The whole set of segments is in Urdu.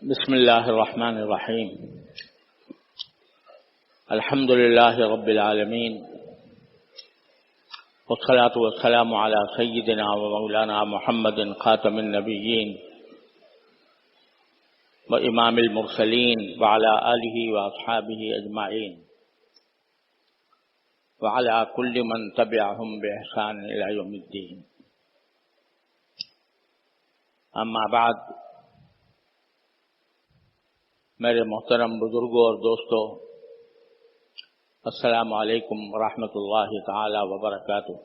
بسم الله الرحمن الرحيم. الحمد لله رب العالمين، والصلاة والسلام على سيدنا ومولانا محمد خاتم النبيين وإمام المرسلين وعلى آله وأصحابه أجمعين وعلى كل من تبعهم بإحسان إلى يوم الدين. أما بعد، میرے محترم بزرگوں اور دوستوں، السلام علیکم ورحمۃ اللہ تعالی وبرکاتہ۔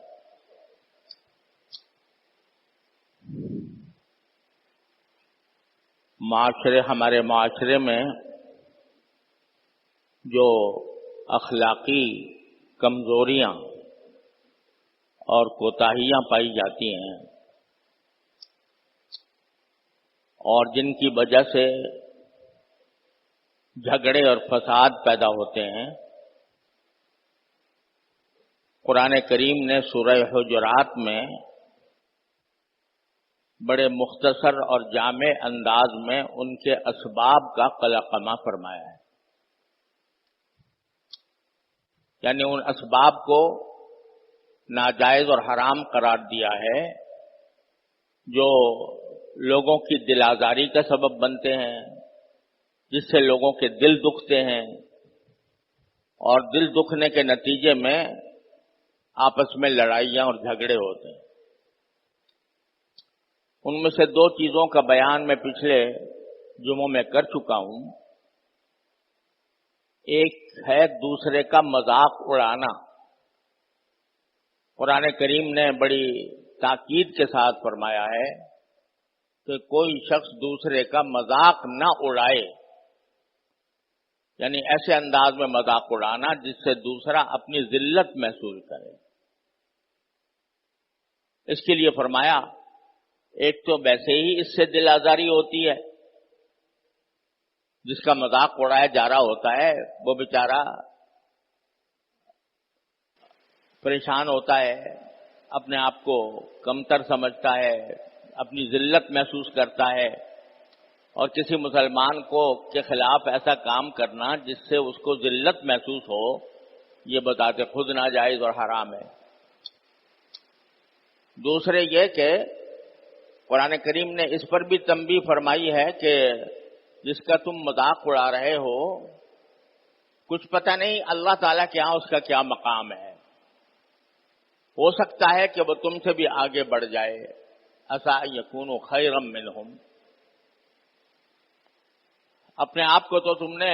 ہمارے معاشرے میں جو اخلاقی کمزوریاں اور کوتاہیاں پائی جاتی ہیں اور جن کی وجہ سے جھگڑے اور فساد پیدا ہوتے ہیں، قرآن کریم نے سورہ حجرات میں بڑے مختصر اور جامع انداز میں ان کے اسباب کا قلقمہ فرمایا ہے، یعنی ان اسباب کو ناجائز اور حرام قرار دیا ہے جو لوگوں کی دل آزاری کا سبب بنتے ہیں، جس سے لوگوں کے دل دکھتے ہیں اور دل دکھنے کے نتیجے میں آپس میں لڑائیاں اور جھگڑے ہوتے ہیں۔ ان میں سے دو چیزوں کا بیان میں پچھلے جمعوں میں کر چکا ہوں۔ ایک ہے دوسرے کا مذاق اڑانا۔ قرآن کریم نے بڑی تاکید کے ساتھ فرمایا ہے کہ کوئی شخص دوسرے کا مذاق نہ اڑائے، یعنی ایسے انداز میں مذاق اڑانا جس سے دوسرا اپنی ذلت محسوس کرے۔ اس کے لیے فرمایا، ایک تو ویسے ہی اس سے دل آزاری ہوتی ہے، جس کا مذاق اڑایا جا رہا ہوتا ہے وہ بیچارہ پریشان ہوتا ہے، اپنے آپ کو کمتر سمجھتا ہے، اپنی ذلت محسوس کرتا ہے، اور کسی مسلمان کے خلاف ایسا کام کرنا جس سے اس کو ذلت محسوس ہو، یہ بتاتے خود ناجائز اور حرام ہے۔ دوسرے یہ کہ قرآن کریم نے اس پر بھی تنبیہ فرمائی ہے کہ جس کا تم مذاق اڑا رہے ہو، کچھ پتہ نہیں اللہ تعالیٰ کے ہاں اس کا کیا مقام ہے، ہو سکتا ہے کہ وہ تم سے بھی آگے بڑھ جائے۔ عسیٰ ان یکونوا خیرا منہم، اپنے آپ کو تو تم نے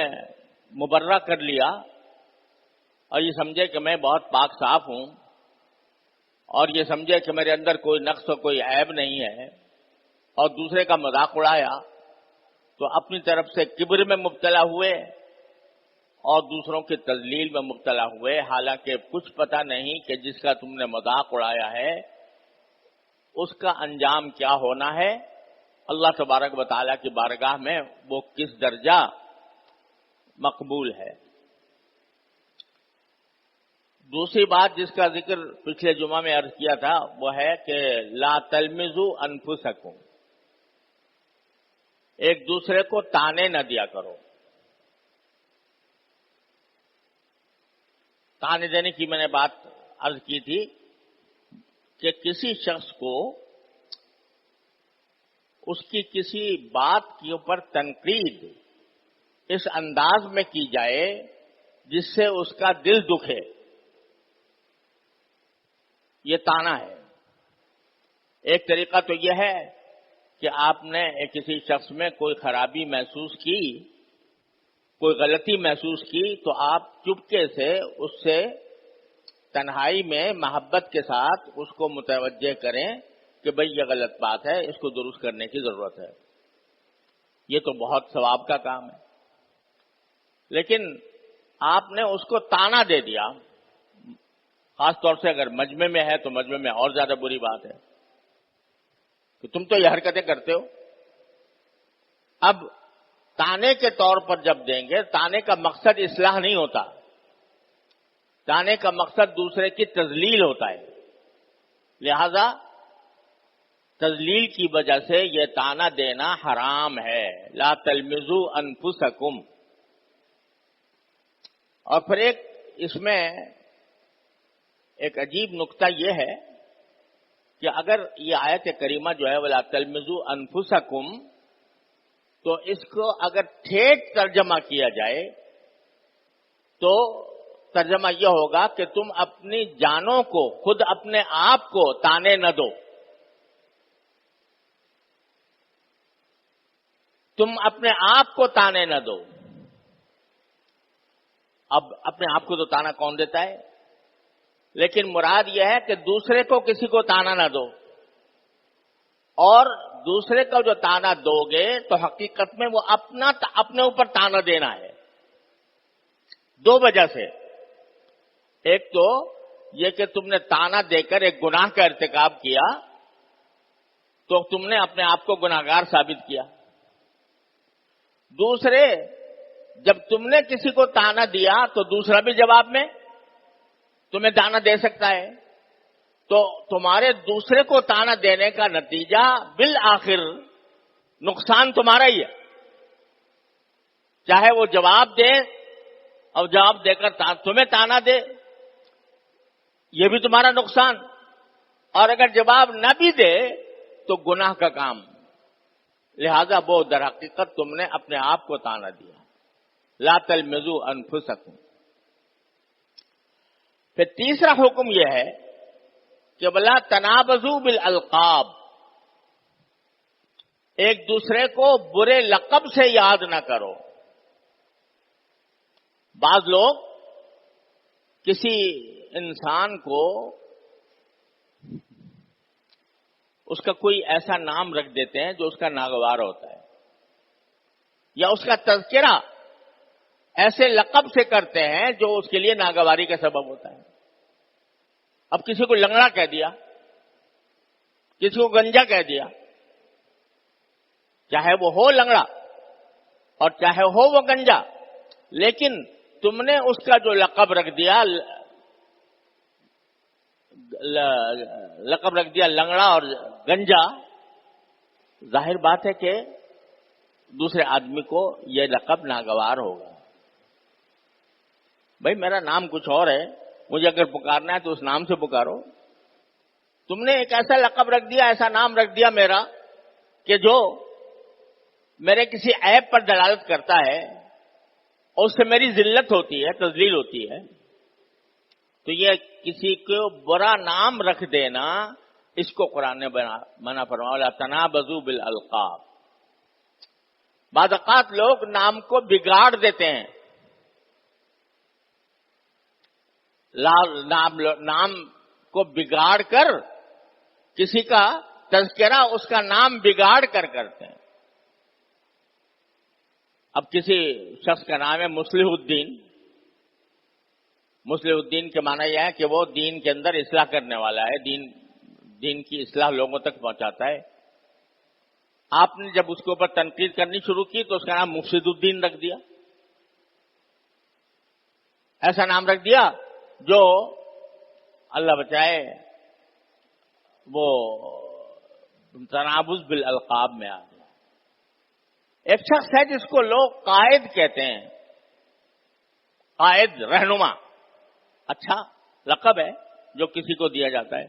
مبرہ کر لیا اور یہ سمجھے کہ میں بہت پاک صاف ہوں، اور یہ سمجھے کہ میرے اندر کوئی نقص اور کوئی عیب نہیں ہے، اور دوسرے کا مذاق اڑایا تو اپنی طرف سے کبر میں مبتلا ہوئے اور دوسروں کی تذلیل میں مبتلا ہوئے، حالانکہ کچھ پتہ نہیں کہ جس کا تم نے مذاق اڑایا ہے اس کا انجام کیا ہونا ہے، اللہ تبارک و تعالیٰ کی بارگاہ میں وہ کس درجہ مقبول ہے۔ دوسری بات جس کا ذکر پچھلے جمعہ میں عرض کیا تھا وہ ہے کہ لا تلمزوا انفسکم، ایک دوسرے کو تانے نہ دیا کرو۔ تانے دینے کی میں نے بات عرض کی تھی کہ کسی شخص کو اس کی کسی بات کے اوپر تنقید اس انداز میں کی جائے جس سے اس کا دل دکھے، یہ تانا ہے۔ ایک طریقہ تو یہ ہے کہ آپ نے کسی شخص میں کوئی خرابی محسوس کی، کوئی غلطی محسوس کی، تو آپ چپکے سے اس سے تنہائی میں محبت کے ساتھ اس کو متوجہ کریں کہ بھئی یہ غلط بات ہے، اس کو درست کرنے کی ضرورت ہے۔ یہ تو بہت ثواب کا کام ہے، لیکن آپ نے اس کو تانا دے دیا، خاص طور سے اگر مجمع میں ہے تو مجمع میں اور زیادہ بری بات ہے کہ تم تو یہ حرکتیں کرتے ہو۔ اب تانے کے طور پر جب دیں گے، تانے کا مقصد اصلاح نہیں ہوتا، تانے کا مقصد دوسرے کی تذلیل ہوتا ہے، لہذا تذلیل کی وجہ سے یہ طعنہ دینا حرام ہے. لا تلمزوا انفسکم. اور پھر اس میں ایک عجیب نقطہ یہ ہے کہ اگر یہ آیت کریمہ جو ہے وَلَا تَلْمِزُوا أَنفُسَكُمْ، تو اس کو اگر ٹھیک ترجمہ کیا جائے تو ترجمہ یہ ہوگا کہ تم اپنی جانوں کو، خود اپنے آپ کو تانے نہ دو. تم اپنے آپ کو تانے نہ دو. اب اپنے آپ کو تو تانا کون دیتا ہے؟ لیکن مراد یہ ہے کہ دوسرے کو کسی کو تانا نہ دو. اور دوسرے کو جو تانا دو گے تو حقیقت میں وہ اپنے اوپر تانا دینا ہے. دو وجہ سے. ایک تو یہ کہ تم نے تانا دے کر ایک گناہ کا ارتکاب کیا تو تم نے اپنے آپ کو گناہگار ثابت کیا. دوسرے، جب تم نے کسی کو تانا دیا تو دوسرا بھی جواب میں تمہیں تانا دے سکتا ہے. تو تمہارے دوسرے کو تانا دینے کا نتیجہ بالآخر نقصان تمہارا ہی ہے. چاہے وہ جواب دے اور جواب دے کر تمہیں تانا دے، یہ بھی تمہارا نقصان. اور اگر جواب نہ بھی دے تو گناہ کا کام. لہذا وہ در حقیقت تم نے اپنے آپ کو تانا دیا. لا تلمزوا انفسکم. پھر تیسرا حکم یہ ہے کہ ولا تنابزوا بالالقاب. ایک دوسرے کو برے لقب سے یاد نہ کرو. بعض لوگ کسی انسان کو اس کا کوئی ایسا نام رکھ دیتے ہیں جو اس کا ناگوار ہوتا ہے، یا اس کا تذکرہ ایسے لقب سے کرتے ہیں جو اس کے لیے ناگواری کا سبب ہوتا ہے. اب کسی کو لنگڑا کہہ دیا، کسی کو گنجا کہہ دیا، چاہے وہ ہو لنگڑا اور چاہے ہو وہ گنجا، لیکن تم نے اس کا جو لقب رکھ دیا لنگڑا اور گنجا، ظاہر بات ہے کہ دوسرے آدمی کو یہ لقب ناگوار ہوگا. بھائی میرا نام کچھ اور ہے، مجھے اگر پکارنا ہے تو اس نام سے پکارو. تم نے ایک ایسا لقب رکھ دیا، ایسا نام رکھ دیا میرا کہ جو میرے کسی عیب پر دلالت کرتا ہے اور اس سے میری ذلت ہوتی ہے، تذلیل ہوتی ہے. تو یہ کسی کو برا نام رکھ دینا، اس کو قرآن نے منع فرمایا. وَلَا تَنَابَزُوا بِالْأَلْقَابِ. بعض اوقات لوگ نام کو بگاڑ دیتے ہیں. نام کو بگاڑ کر کسی کا تذکرہ اس کا نام بگاڑ کر کرتے ہیں. اب کسی شخص کا نام ہے مصلح الدین. مصلح الدین کے معنی یہ ہے کہ وہ دین کے اندر اصلاح کرنے والا ہے، دین کی اصلاح لوگوں تک پہنچاتا ہے. آپ نے جب اس کے اوپر تنقید کرنی شروع کی تو اس کا نام مفسد الدین رکھ دیا. ایسا نام رکھ دیا جو اللہ بچائے وہ تنابز بالالقاب میں آ گیا. ایک شخص ہے جس کو لوگ قائد کہتے ہیں، قائد، رہنما. اچھا لقب ہے جو کسی کو دیا جاتا ہے.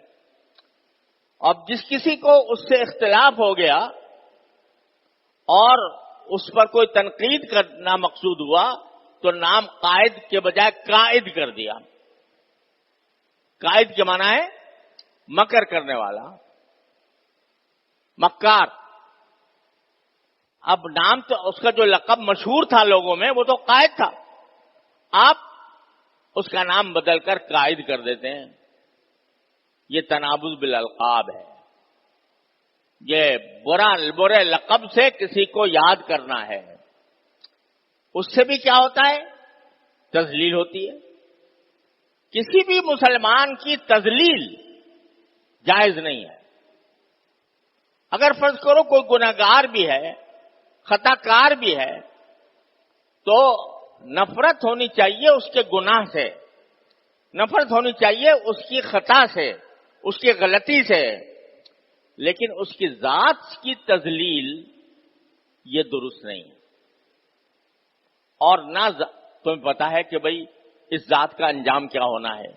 اب جس کسی کو اس سے اختلاف ہو گیا اور اس پر کوئی تنقید کرنا مقصود ہوا تو نام قائد کے بجائے قائد کر دیا. قائد کے معنی ہے مکر کرنے والا، مکار. اب نام تو اس کا جو لقب مشہور تھا لوگوں میں وہ تو قائد تھا، آپ اس کا نام بدل کر قائد کر دیتے ہیں. یہ تنابز بالالقاب ہے. یہ برے لقب سے کسی کو یاد کرنا ہے. اس سے بھی کیا ہوتا ہے؟ تذلیل ہوتی ہے. کسی بھی مسلمان کی تذلیل جائز نہیں ہے. اگر فرض کرو کوئی گناہگار بھی ہے، خطا کار بھی ہے، تو نفرت ہونی چاہیے اس کے گناہ سے، نفرت ہونی چاہیے اس کی خطا سے، اس کی غلطی سے. لیکن اس کی ذات کی تذلیل یہ درست نہیں، اور نہ تمہیں پتا ہے کہ بھئی اس ذات کا انجام کیا ہونا ہے،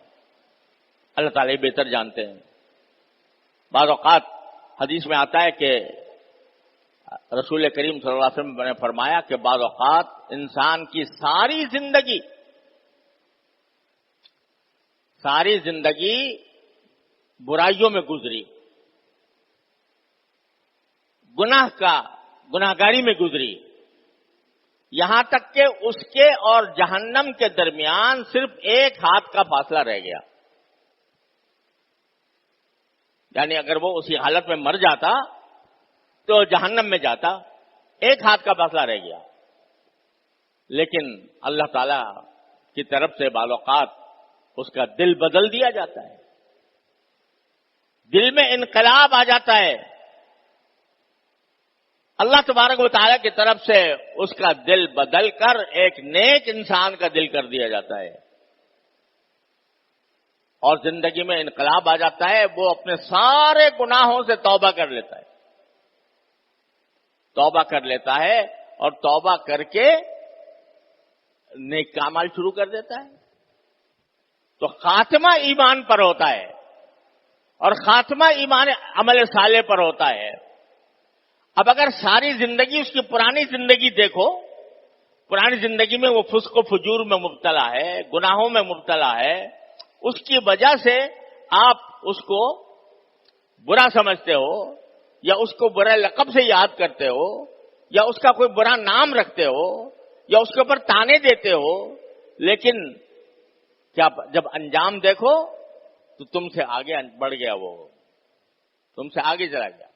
اللہ تعالیٰ بہتر جانتے ہیں۔ بعض اوقات حدیث میں آتا ہے کہ رسول کریم صلی اللہ علیہ وسلم نے فرمایا کہ بعض اوقات انسان کی ساری زندگی برائیوں میں گزری، گناہگاری میں گزری، یہاں تک کہ اس کے اور جہنم کے درمیان صرف ایک ہاتھ کا فاصلہ رہ گیا۔ یعنی اگر وہ اسی حالت میں مر جاتا تو جہنم میں جاتا، ایک ہاتھ کا فاصلہ رہ گیا۔ لیکن اللہ تعالی کی طرف سے بعض اوقات اس کا دل بدل دیا جاتا ہے، دل میں انقلاب آ جاتا ہے، اللہ تبارک و تعالیٰ کی طرف سے اس کا دل بدل کر ایک نیک انسان کا دل کر دیا جاتا ہے، اور زندگی میں انقلاب آ جاتا ہے، وہ اپنے سارے گناہوں سے توبہ کر لیتا ہے، اور توبہ کر کے نیک اعمال شروع کر دیتا ہے۔ تو خاتمہ ایمان پر ہوتا ہے، اور خاتمہ ایمان عمل صالح پر ہوتا ہے۔ اب اگر ساری زندگی اس کی پرانی زندگی دیکھو، پرانی زندگی میں وہ فسق و فجور میں مبتلا ہے، گناہوں میں مبتلا ہے، اس کی وجہ سے آپ اس کو برا سمجھتے ہو، یا اس کو برے لقب سے یاد کرتے ہو، یا اس کا کوئی برا نام رکھتے ہو، یا اس کے اوپر تانے دیتے ہو، لیکن کیا جب انجام دیکھو تو تم سے آگے بڑھ گیا، وہ تم سے آگے چلا گیا۔